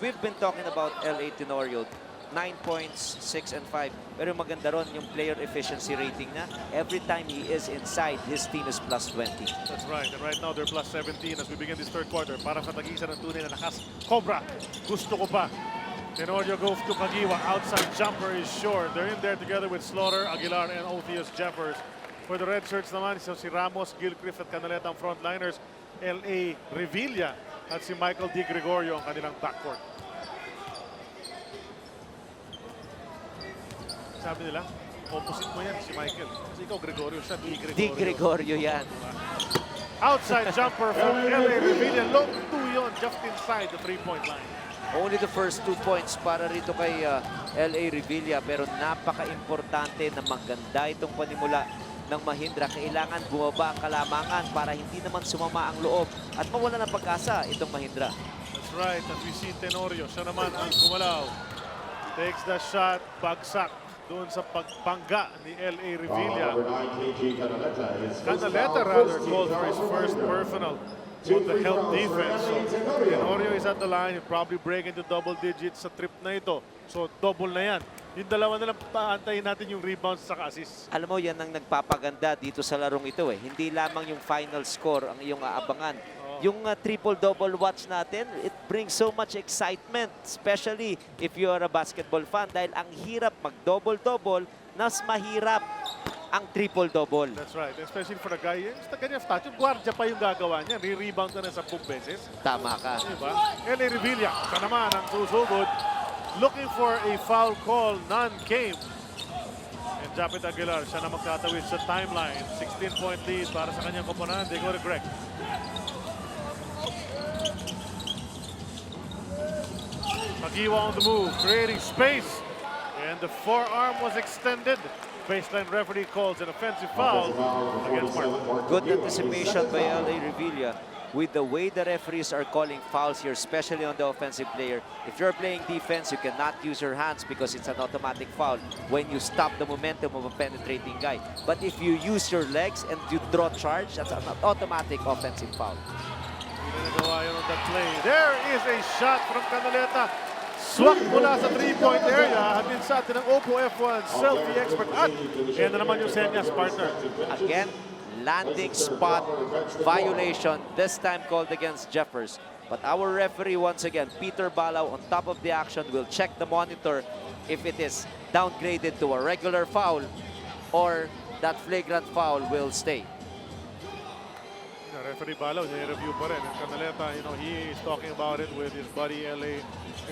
we've been talking about LA Tenorio, 9 points, 6 and 5. Pero maganda ron yung player efficiency rating na. Every time he is inside, his team is plus 20. That's right. And right now, they're plus 17 as we begin this third quarter. Parang sa tag-isa ng tunay na nakas. Cobra, gusto ko pa. Tenorio goes to Kagiwa. Outside jumper is short. They're in there together with Slaughter, Aguilar, and Othius Jeffers. For the red shirts naman, so si Ramos, Gilchrist at Canaleta ang frontliners. L.A. Revilla at si Michael Di Gregorio ang kanilang backcourt. Sabi nila, opposite mo yan si Michael. Kasi ikaw Gregorio, siya Di Gregorio. Di Gregorio yan. Outside jumper from L.A. Revilla. Long two yun, just inside the three-point line. Only the first 2 points para rito kay LA Revilla, pero napaka-importante na maganda itong panimula ng Mahindra. Kailangan bumaba ang kalamangan para hindi naman sumama ang loob at mawala ng pag-asa itong Mahindra. That's right, as we see Tenorio, siya naman ang gumalaw. Takes the shot, bagsak doon sa pagpangga ni L.A. Revilla. Canaleta rather called for his first personal on the help defense. So, Tenorio is at the line. He'll probably break into double digits sa trip na ito. So, double na yan. Yung dalawa na lang, paantayin natin yung rebounds sa assist. Alam mo, yan ang nagpapaganda dito sa larong ito eh. Hindi lamang yung final score ang iyong aabangan. Yung triple-double watch natin, it brings so much excitement, especially if you are a basketball fan, dahil ang hirap mag-double-double, mas mahirap ang triple-double. That's right, especially for a guy, yung ganyan statue, guardia pa yung gagawa niya, re-rebound ka na 10 beses. Tama ka. Diba? L.A. Revilla, siya naman ang susugod, looking for a foul call, none came. And Japet Aguilar, siya na magtatawid sa timeline, 16-point lead para sa kanyang koponan. They go to Greg. Kagiwa on the move, creating space. And the forearm was extended. Baseline referee calls an offensive foul against Mark. Good anticipation by LA Revilla with the way the referees are calling fouls here, especially on the offensive player. If you're playing defense, you cannot use your hands because it's an automatic foul when you stop the momentum of a penetrating guy. But if you use your legs and you draw charge, that's an automatic offensive foul. Hindi na nagawa yun on that play. There is a shot from Canaleta. Swak mula sa three-point area. Hatin sa atin ng Oppo F1 selfie expert. At yan na naman yung Senyas partner. Again, landing spot violation, this time called against Jeffers. But our referee, once again, Peter Balaw, on top of the action, will check the monitor if it is downgraded to a regular foul or that flagrant foul will stay. Referee Balaw, nire-review pa rin. And Canaleta, you know, he is talking about it with his buddy L.A.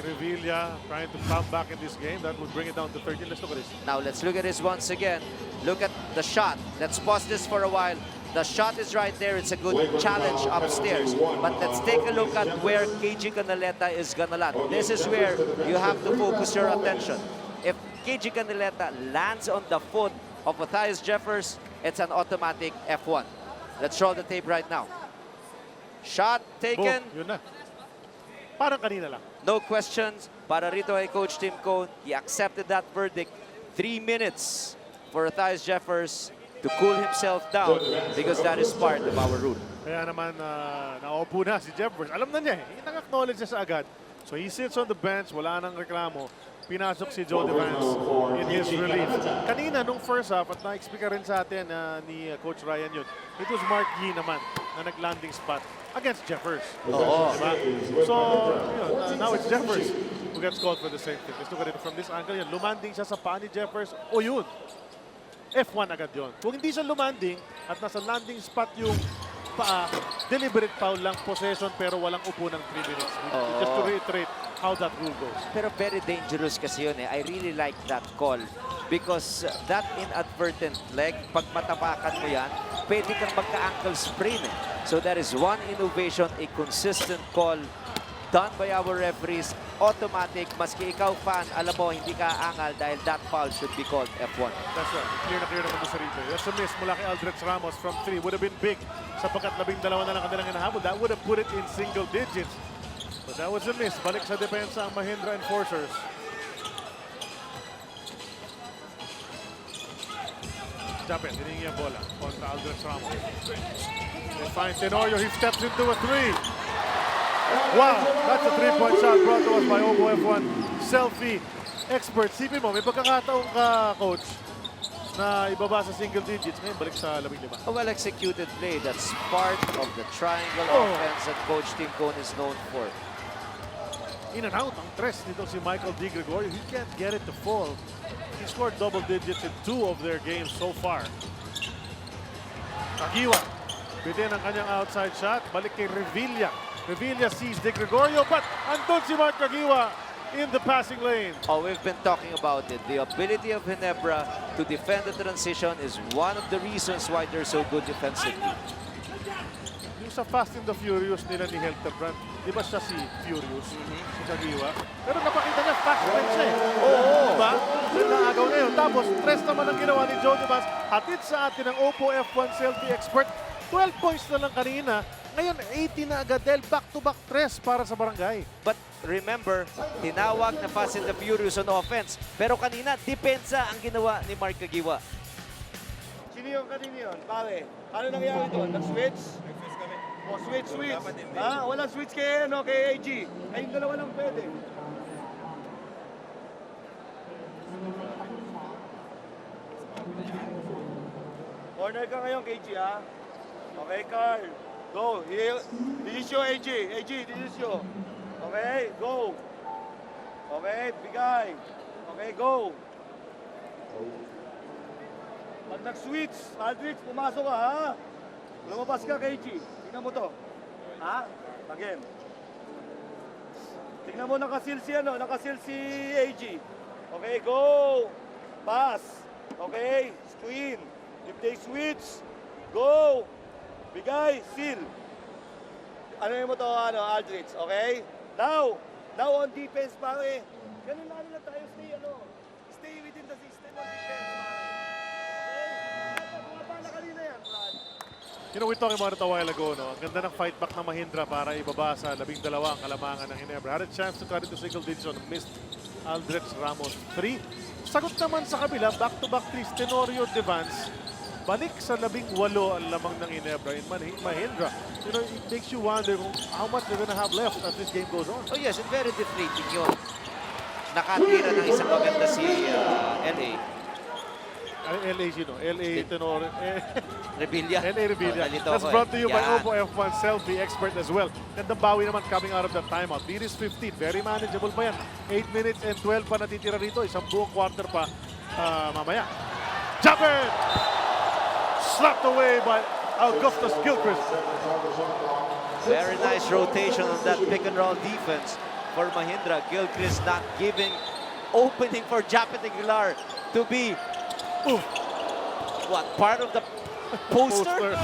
Revilla, trying to come back in this game. That would bring it down to 13. Let's look at this. Now let's look at this once again. Look at the shot. Let's pause this for a while. The shot is right there. It's a good challenge upstairs. But let's take a look at where KG Canaleta is gonna land. This is where you have to focus your attention. If KG Canaleta lands on the foot of Matthias Jeffers, it's an automatic F1. Let's show the tape right now. Shot taken. Boom, yun na. Parang kanina lang. No questions. Para rito ay Coach Tim Cone. He accepted that verdict. 3 minutes for Matthias Jeffers to cool himself down because that is part of our rule. Kaya naman naupo na si Jeffers. Alam na niya eh. Nang-acknowledge niya sa agad. So he sits on the bench. Wala nang reklamo. Pinasok si Joe Devance in his relief. Kanina, nung first half, at na-explica rin sa atin ni Coach Ryan yun, it was Mark Yee naman na nag-landing spot against Jeffers. Oo. Diba? So, now it's Jeffers who gets called for the same thing. Let's look at it from this angle. Yan. Lumanding siya sa paa ni Jeffers. O yun, F1 agad yun. Kung hindi siya lumanding at nasa landing spot yung paa, deliberate foul lang, possession, pero walang upo ng 3 minutes. Just to reiterate how that rule goes. Pero very dangerous kasi yun eh. I really like that call because that inadvertent leg, pag matapakan mo yan, pwede kang magka-ankle sprain eh. So that is one innovation, a consistent call done by our referees. Automatic, maski ikaw fan, alam mo, hindi ka angal dahil that foul should be called F1. That's right. Clear na naman sa replay. That's a miss mula kay Aldrich Ramos from 3. Would have been big sapagkat 12 na lang kanilang hinahabol. That would have put it in single digits. But that was a miss. Balik sa depensa ang Mahindra enforcers. Japet, hiningi ang bola kontra Aldrich Ramos. They find Tenorio. He steps into a 3. Wow, that's a three-point shot brought to us by Oppo F1 selfie expert. Sipin mo, may pagkakataon ka, coach, na ibaba sa single digits. Ngayon, balik sa 15. A well-executed play. That's part of the triangle offense that Coach Tim Cone is known for. In and out ang tres nito si Michael Di Gregorio. He can't get it to fall. He scored double digits in 2 of their games so far. Kagiwa, bitin ang kanyang outside shot. Balik kay Revilla. Revilla sees Di Gregorio, but andun si Mark Kagiwa in the passing lane. Oh, we've been talking about it. The ability of Ginebra to defend the transition is one of the reasons why they're so good defensively. Yung sa Fast and the Furious nila ni Helterbrand, di ba siya si Furious, si Kagiwa? Pero napakita niya, fast rin siya eh. Oo. Diba? Naagaw na yun. Tapos, tres naman ang ginawa ni Joe Debas. Hatid sa atin ang Oppo F1 selfie expert. 12 points na lang kanina. Ngayon, 18 na agad dahil back-to-back tres para sa barangay. But remember, tinawag na Fast and the Furious on offense. Pero kanina, depensa ang ginawa ni Mark Kagiwa. Sino yung kanina yun? Pare, ano nangyari doon? Nag-switch? O, switch. Ha? Walang switch kay, ano, kay AG. Ay, yung dalawa lang pwede. Corner ka ngayon, KG, ha? Okay, Carl. Go. This is your AG. AG, this is your. Okay, go. Okay, bigay. Okay, go. Pag nag-switch, Aldrich, pumasok ka, ha? Lumabas ka, KG. Tingnan mo to. Ha? Again. Tingnan mo, nakasil si, ano, nakasil si AG. Okay, go. Pass. Okay, screen. If they switch, go. Bigay, seal. Ano mo to, ano, Aldrich, okay? Now on defense, pare. Ganun lang tayo, stay within the system of defense, pare. Okay? Bumabala kanina yan, Brad. You know, we talking about it a while ago, no? Ang ganda ng fight back ng Mahindra para ibaba sa 12 ang kalamangan ng Ginebra. Had a chance to cut it to single digits on missed Aldrich Ramos 3. Sagot naman sa kabila, back-to-back 3, Tenorio Devans. Balik sa 18 ang lamang ng Ginebra in Mahindra. You know, it makes you wonder kung how much they're gonna have left as this game goes on. Oh yes, and very deflating yun. Nakatira ng isang maganda si LA. LA sino? LA Tenorio. Revilla. LA Revilla. Nalito That's ako brought to you by Yan. Oppo F1 selfie expert as well. Gandang bawi naman coming out of the timeout. Lead is 15. Very manageable pa yan. 8 minutes and 12 pa natitira rito. Isang buong quarter pa mamaya. Jumper! Slapped away by Augustus Gilchrist. Very nice rotation on that pick and roll defense for Mahindra. Gilchrist not giving opening for Japet Aguilar to be what, part of the poster?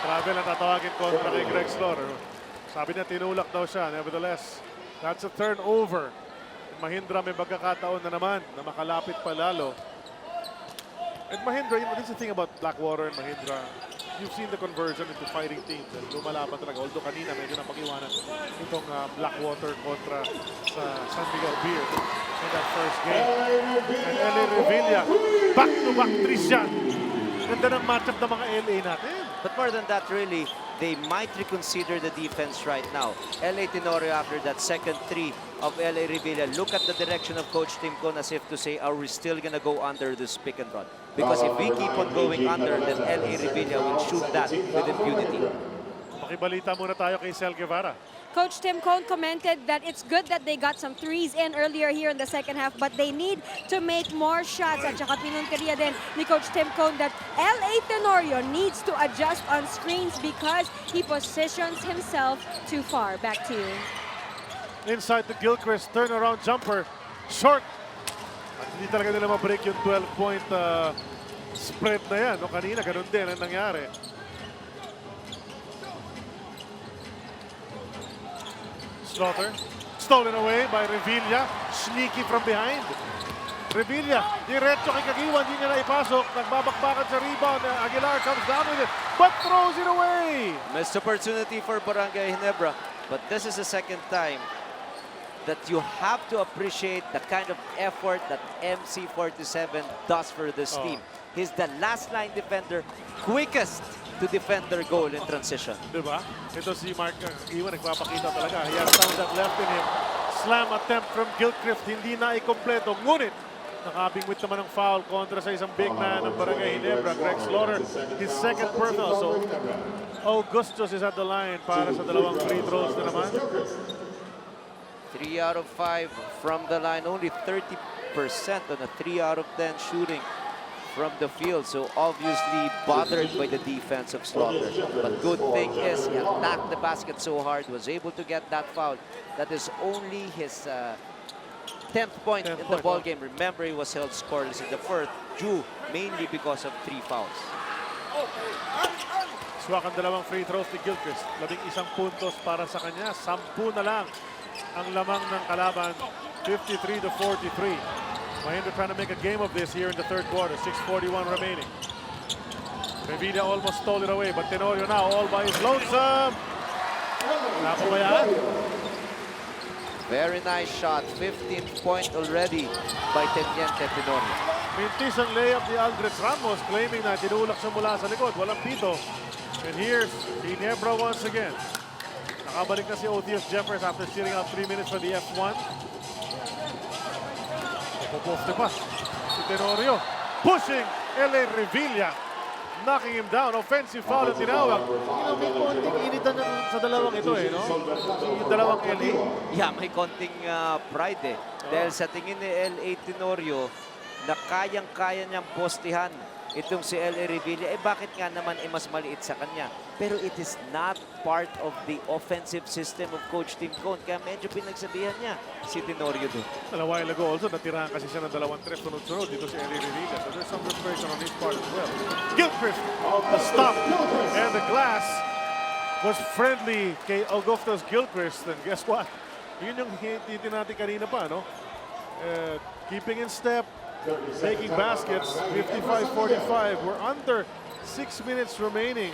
Travel ang tatawagin kontra kay Greg Slaughter. Sabi niya tinulak daw siya. Nevertheless, that's a turnover. Mahindra may pagkakataon na naman na makalapit pa lalo. And Mahindra, you know, this is the thing about Blackwater and Mahindra. You've seen the conversion into fighting teams. And lumalaban talaga. Although kanina medyo napag-iwanan itong Blackwater kontra sa San Miguel Beer in that first game. And LA Revilla, back-to-back 3 shot. Ganda ng matchup ng mga LA natin. But more than that, really, they might reconsider the defense right now. LA Tenorio, after that second 3 of LA Revilla, look at the direction of Coach Tim Cone as if to say, are we still going to go under this pick and run? Because if we keep on going under, then LA Revilla will shoot that with impunity. Makibalita muna tayo kay Sel Guevara. Coach Tim Cone commented that it's good that they got some threes in earlier here in the second half, but they need to make more shots. At saka pinunteriya din ni Coach Tim Cone that LA Tenorio needs to adjust on screens because he positions himself too far. Back to you. Inside the Gilchrist turnaround jumper. Short. At hindi talaga nila ma-break yung 12-point spread na yan. No, kanina, ganun din ang nangyari. Slaughter. Stolen away by Revilla. Sneaky from behind. Revilla, diretso kay Kagiwa, hindi niya na ipasok. Nagbabakbakan sa rebound. Aguilar comes down with it, but throws it away. Missed opportunity for Barangay Ginebra. But this is the second time that you have to appreciate the kind of effort that MC47 does for this team. He's the last line defender, quickest to defend their goal in transition. Diba? Ito si Mark Iwan, nagpapakita talaga. He has found that left in him. Slam attempt from Gilchrist, hindi na ikompleto. Ngunit, nakabingwit naman ng foul kontra sa isang big man ng Barangay Ginebra, Greg Slaughter. His second personal. So, Augustus is at the line para sa dalawang free throws na naman. 3 out of 5 from the line, only 30% on a 3 out of 10 shooting from the field. So obviously bothered by the defense of Slaughter. But good thing is he attacked the basket so hard, was able to get that foul. That is only his 10th point in the ball game. Remember, he was held scoreless in the first, due mainly because of 3 fouls. Swak ang dalawang free throws ni Gilchrist. 11 puntos para sa kanya. 10 na lang ang lamang ng kalaban. 53-43. Mahindra trying to make a game of this here in the third quarter. 6:41 remaining. Revilla almost stole it away, but Tenorio now all by his lonesome. Napabayaan. Very nice shot. 15th point already by Teniente Tenorio. Mintis ang layup ni Aldrich Ramos, claiming na tinulak siya mula sa likod. Walang pito. And here's Ginebra once again. Nakabalik na si Otheus Jeffers after sitting out 3 minutes for the F1. Poposte pa si Tenorio. Pushing LA Revilla. Knocking him down. Offensive foul at tinawag. May konting initan sa dalawang ito no? Yung dalawang LA. Yeah, may konting pride Dahil sa tingin ni LA Tenorio na kayang-kaya niyang postihan itong si LA Revilla, bakit nga naman mas maliit sa kanya? Pero it is not part of the offensive system of Coach Tim Cone. Kaya medyo pinagsabihan niya si Tenorio doon. A while ago also, natirahan kasi siya ng 2 tres sunod-sunod dito si LA Revilla. So there's some frustration on his part as well. Gilchrist, the stop, and the glass was friendly kay Augustus Gilchrist. And guess what? Yun yung hiti natin kanina pa, no? Keeping in step, taking baskets, 55-45. We're under 6 minutes remaining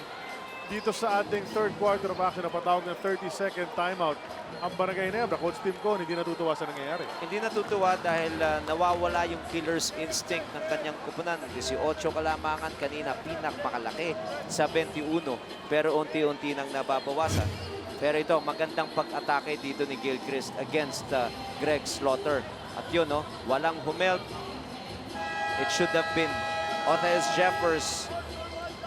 dito sa ating third quarter of action na patawag ng 30-second timeout. Ang Barangay Ginebra, Coach Tim Cone, hindi natutuwa sa nangyayari. Hindi natutuwa dahil nawawala yung killer's instinct ng kanyang kupunan. 18 kalamangan kanina, pinakpakalaki sa 21. Pero unti-unti nang nababawasan. Pero ito, magandang pag-atake dito ni Gilchrist against Greg Slaughter. At yun, walang humelt. It should have been Otheus Jeffers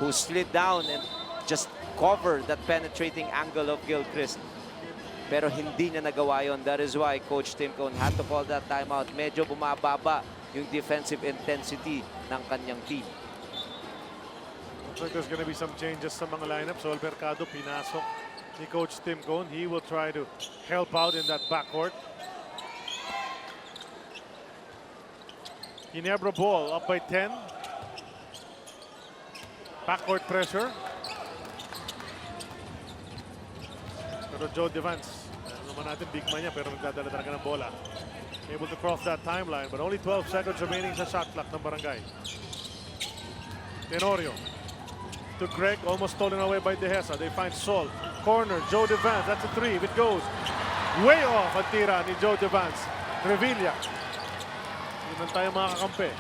who slid down and just covered that penetrating angle of Gilchrist. Pero hindi niya nagawa yun. That is why Coach Tim Cone had to call that timeout. Medyo bumababa yung defensive intensity ng kanyang team. Looks like there's going to be some changes sa mga lineup. So Mercado pinasok ni Coach Tim Cone. He will try to help out in that backcourt. Ginebra ball up by 10. Backcourt pressure. Pero Joe Devance, naman natin big man niya pero nagdadala talaga ng bola. Able to cross that timeline but only 12 seconds remaining sa shot clock ng Barangay. Tenorio to Greg, almost stolen away by Dehesa. They find Sol. Corner, Joe Devance, that's a 3 if it goes. Way off ang tira ni Joe Devance. Revilla. Yun tayo mga kakampi.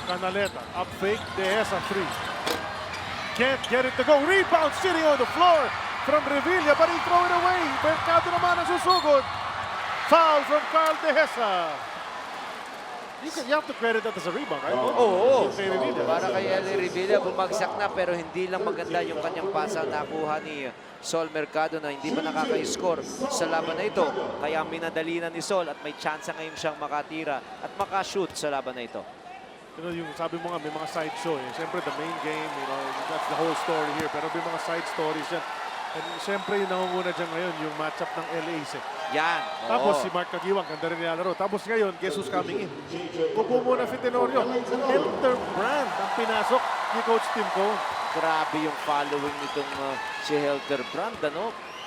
Canaleta, up fake, Dehesa 3. Can't get it to go. Rebound sitting on the floor from Revilla, but he throw it away. Mercado naman ang susugod. Foul from Carl Dehesa. You have to credit that as a rebound, right? Oo. Para kay LA Revilla, bumagsak na pero hindi lang maganda yung kanyang pasa nakuha ni Sol Mercado na hindi pa nakaka-score sa laban na ito. Kaya minadali na ni Sol at may chance ngayon siyang makatira at makashoot sa laban na ito. You know, yung sabi mo nga, may mga side show. Siyempre, the main game, that's the whole story here. Pero may mga side stories yan. And siyempre, yung nangunguna dyan ngayon, yung matchup ng LA. Yan. Tapos si Mark Caguiwang, ganda rin nilalaro. Tapos ngayon, guess who's coming in? Upo muna si Tenorio. Helter Brand ang pinasok ni Coach Tim Cone. Grabe yung following nitong si Helter Brand.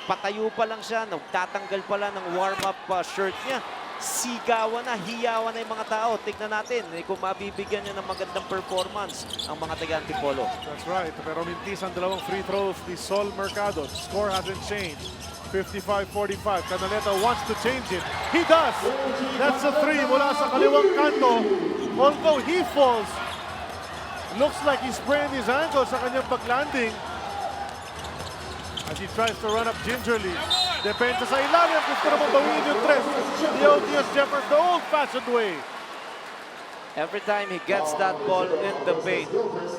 Patayo pa lang siya, nagtatanggal pala ng warm-up shirt niya. Sigawan na, hiyawan na yung mga tao. Tignan natin kung mabibigyan niya ng magandang performance ang mga taga-Antipolo. That's right. Pero mintis ang dalawang free throws ni Sol Mercado. Score hasn't changed. 55-45. Canaleta wants to change it. He does. That's a 3 mula sa kaliwang kanto. Although he falls, looks like he sprained his ankle sa kanyang paglanding. as he tries to run up gingerly. Depensa sa ilalim, gusto naman bawiin yung tres. The OTS Jeffers the old-fashioned way. Every time he gets that ball in the paint,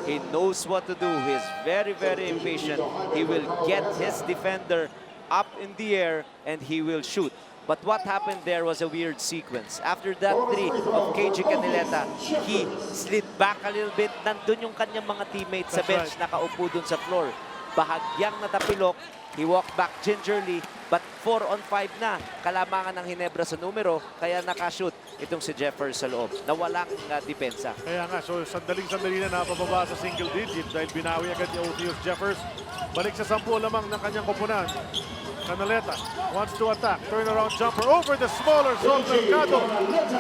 he knows what to do. He is very, very impatient. He will get his defender up in the air and he will shoot. But what happened there was a weird sequence. After that three of KG Canileta, he slid back a little bit. Nandun yung kanyang mga teammates sa bench, nakaupo dun sa floor. Bahagyang natapilok. He walked back gingerly, but 4-on-5 na. Kalamangan ng Ginebra sa numero, kaya nakashoot itong si Jeffers sa loob na walang depensa. Kaya nga, so sandaling-sandali na napababa sa single digit dahil binawi agad ni OTS Jeffers. Balik sa 10 lamang ng kanyang koponan. Canaleta wants to attack. Turnaround jumper over the smaller Sol Mercado.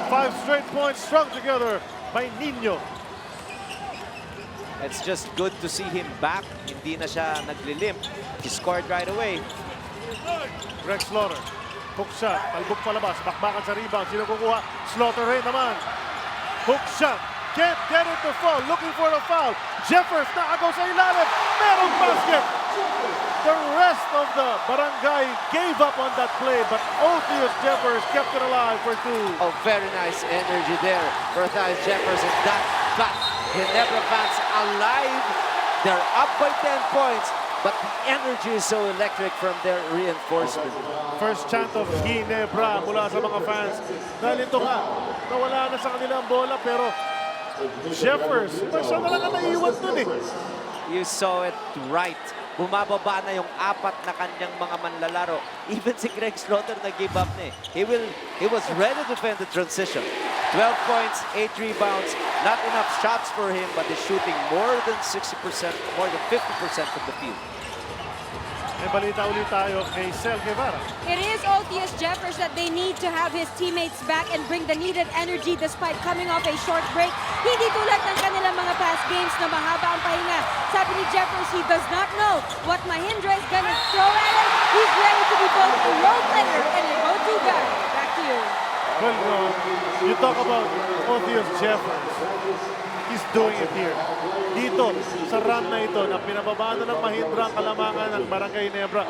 5 straight points strung together by Nino. It's just good to see him back. Hindi na siya naglilimp. He scored right away. Greg Slaughter. Hook shot. Talbog palabas. Bakbakan sa rebound. Sino kukuha? Slaughter rin naman. Hook shot. Can't get it to fall. Looking for a foul. Jeffers nakagaw sa ilalim. Merong basket. The rest of the barangay gave up on that play, but OTS Jeffers kept it alive for 2. Oh, very nice energy there for Thais Jeffers, and that got Ginebra fans alive. They're up by 10 points, but the energy is so electric from their reinforcement. First chant of Ginebra mula sa mga fans. Dahil ito nga, nawala na sa kanila ang bola, pero Jeffers, siya na lang ang naiwan dun eh. You saw it right. Bumababa na yung 4 na kanyang mga manlalaro. Even si Greg Slaughter nag-give up na eh. He was ready to defend the transition. 12 points, 8 rebounds. Not enough shots for him, but he's shooting more than 60%, more than 50% from the field. May balita ulit tayo kay Sel Guevara. It is OTS Jeffers that they need to have his teammates back and bring the needed energy despite coming off a short break. Hindi tulad ng kanilang mga past games na mahaba ang pahinga. Sabi ni Jeffers, he does not know what Mahindra is gonna throw at him. He's ready to be both a role player and a go-to guy. Back to you. Well, you talk about OTS Jeffers. He's doing it here. Dito, sa run na ito, na pinababaan na ng Mahindra ang kalamangan ng Barangay Ginebra,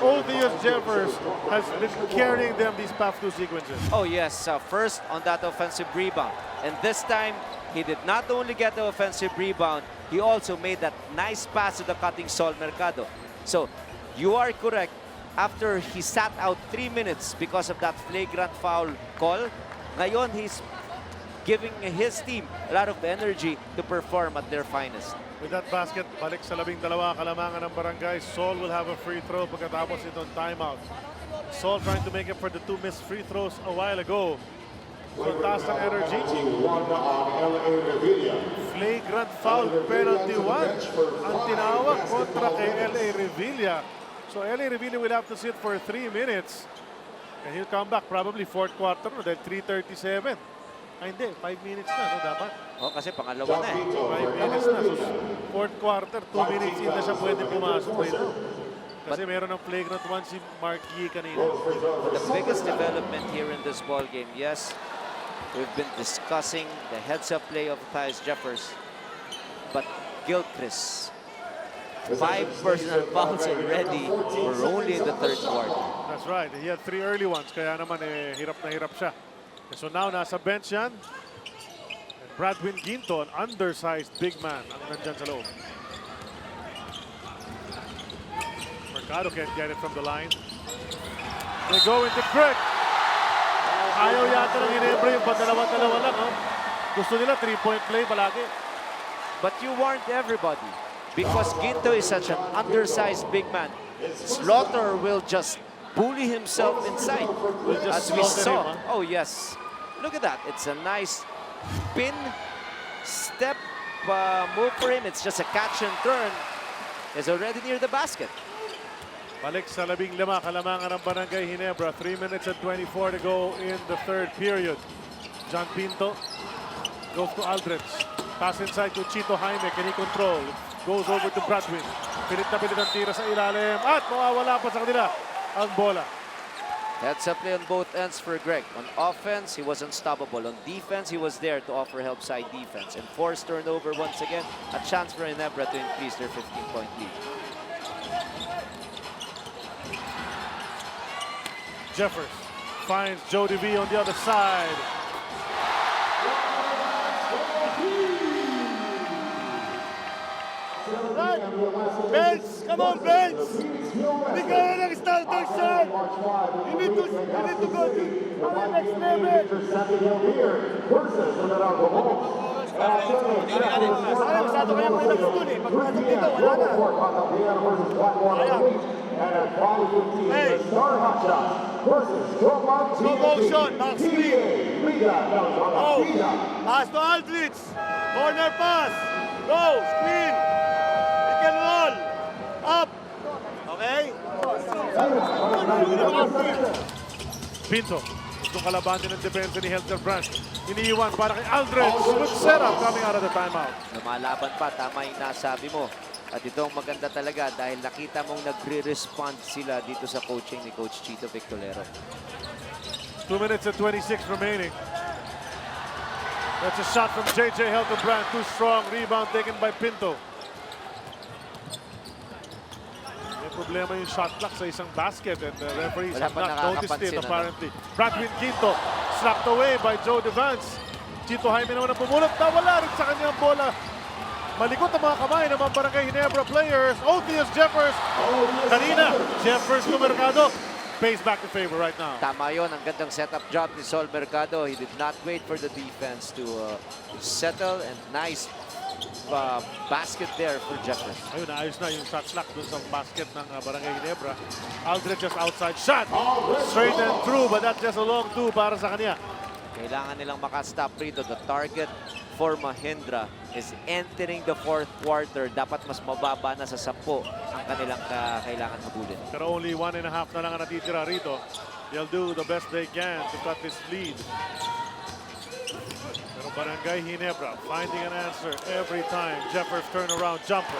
OTS Jeffers has been carrying them these past 2 sequences. Oh yes, first on that offensive rebound. And this time, he did not only get the offensive rebound, he also made that nice pass to the cutting Sol Mercado. So, you are correct. After he sat out 3 minutes because of that flagrant foul call, ngayon he's giving his team a lot of energy to perform at their finest. With that basket, balik sa 12 kalamangan ng Barangay. Sol will have a free throw pagkatapos ito on timeout. Sol trying to make up for the 2 missed free throws a while ago. So taas ng energy. Flagrant foul penalty 1 ang tinawag kontra kay LA Revilla. So LA Revilla will have to sit for 3 minutes. And he'll come back probably 4th quarter no, dahil 3:37. Ay, hindi. 5 minutes na, no, dapat. Oh, kasi pangalawa na eh. 5 minutes na. So, 4th quarter, 2 minutes in na siya pwede pumasok dito. Kasi meron ng flagrant 1 si Mark Yee kanina. But the biggest development here in this ball game, yes, we've been discussing the heads-up play of Thais Jeffers, but Gilchrist, 5 personal fouls already. We're only in the 3rd quarter. That's right. He had 3 early ones, kaya naman hirap na hirap siya. So now nasa bench yan. And Bradwin Ginto, an undersized big man, ang nandyan sa loob. Mercado can't get it from the line. They go into Greg. Ayaw yata ng Ginebra yung dalawa-dalawa lang. Oh. Gusto nila 3-point play palagi. But you warned everybody because Ginto is such an undersized big man. Slaughter will just bully himself inside, as we saw. Oh yes, look at that. It's a nice spin step move for him. It's just a catch and turn. He's already near the basket. Balik sa 15 kalamangan ng Barangay Ginebra. 3 minutes and 24 to go in the 3rd period. John Pinto goes to Aldrich. Pass inside to Chito Jaime. Can he control? Goes over to Bradwin. Pilit na pilit ang tira sa ilalim. At mawawala pa sa kanila ang bola. That's a play on both ends for Greg. On offense, he was unstoppable. On defense, he was there to offer help side defense. And forced turnover once again. A chance for Ginebra to increase their 15-point lead. Jeffers finds Jody V on the other side. Right. Bench, come on, bench. Bigyan na ng starter shot. You need to go to the next level. Sayang, masyado kayang relax dun eh. Pagpasok dito, wala na. Sayang. Hey. Slow motion, back screen. Oh, pass to Aldrich. Corner pass. Go, screen. Pick and roll. Up. Okay? Pinto. Itong kalaban din ng depensa ni Hildebrand. Iniiwan para kay Aldrich. Good setup coming out of the timeout. Lumalaban pa, tama yung nasabi mo. At ito ang maganda talaga dahil nakita mong nagre-respond sila dito sa coaching ni Coach Chito Victorero. 2 minutes and 26 remaining. That's a shot from JJ Hildebrand. Too strong. Rebound taken by Pinto. May problema yung shot clock sa isang basket and the referees Wala have pa not noticed it nakakapansin, ano? apparently. Bradwin Quinto slapped away by Joe Devance. Chito Jaime naman ang pumulot. Nawala rin sa kanyang bola. Malikot ang mga kamay ng mga Barangay Ginebra players. Otheus Jeffers. Kanina, Jeffers to Mercado. Pays back to favor right now. Tama yun, ang gandang setup job ni Sol Mercado. He did not wait for the defense to settle, and nice basket there for Jeffers. Ayun, ayos na yung shot clock dun sa basket ng Barangay Ginebra. Aldrich just outside shot. Straight and through, but that's just a long two para sa kanya. Kailangan nilang makastop rito. The target for Mahindra is entering the fourth quarter. Dapat mas mababa na sa 10 ang kanilang kailangan habulin. Pero only 1.5 na lang ang natitira rito. They'll do the best they can to cut this lead. Pero Barangay Ginebra finding an answer every time. Jeffers turnaround jumper.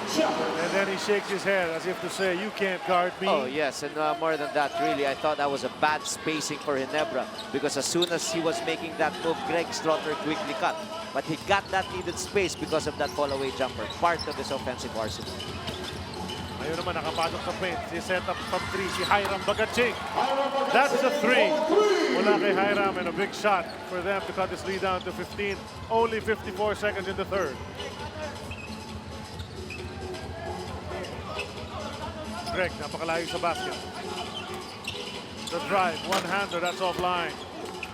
And then he shakes his head as if to say, you can't guard me. Oh yes, and more than that, really, I thought that was a bad spacing for Ginebra because as soon as he was making that move, Greg Slaughter quickly cut. But he got that needed space because of that fall-away jumper, part of his offensive arsenal. Ayun naman, nakapasok sa paint. Si set up from 3, si Hiram Bagaching. That's a 3. Mula kay Hiram and a big shot for them to cut this lead down to 15. Only 54 seconds in the third. Greg, napakalayo sa basket. The drive, one-hander, that's offline.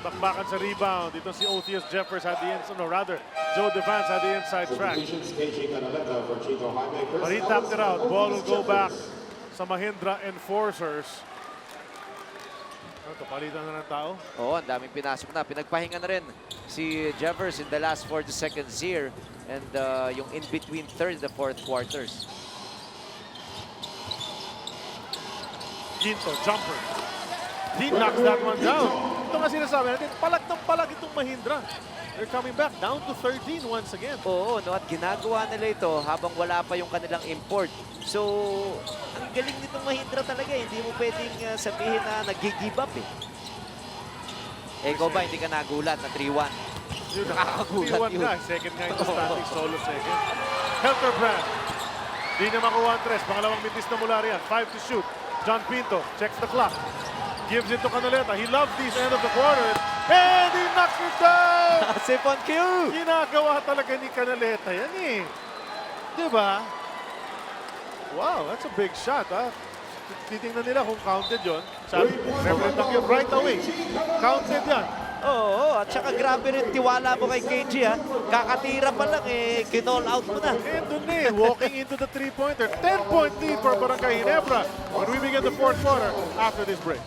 Bakbakan sa rebound. Dito si Otheus Jeffers had the inside, no rather, Joe Devance had the inside track. But he tapped it out. Ball will go back sa Mahindra Enforcers. Ano, palitan na ng tao? Oo, ang daming pinasok na. Pinagpahinga na rin si Jeffers in the last 40 seconds here and yung in-between third and the fourth quarters. Quinto, jumper. He knocks that one down. Ito nga sinasabi natin, palag ng palag itong Mahindra. They're coming back down to 13 once again. Oo, no, at ginagawa nila ito habang wala pa yung kanilang import. So, ang galing nitong Mahindra talaga. Hindi mo pwedeng sabihin na nag-give up eh. Ikaw ba, hindi ka nagulat na 3-1? Yun, Nakakagulat 3-1 yun. nga. Second nga ito static, solo second. Hildebrand. Di na makuha ang tres. Pangalawang mintis na mula riyan. 5 to shoot. John Pinto checks the clock. Gives it to Canaleta. He loves these end of the quarter. And he knocks it down! Sipon Q! Ginagawa talaga ni Canaleta yan eh. Diba? Wow, that's a big shot ha. Titingnan nila kung counted yon. Sabi, referee right away. Counted yan. Oo, at saka grabe rin tiwala mo kay KG ha. Kakatira pa lang eh, kinall out mo na. And dun eh, walking into the three-pointer. 10-point lead for Barangay Ginebra when we begin the fourth quarter after this break.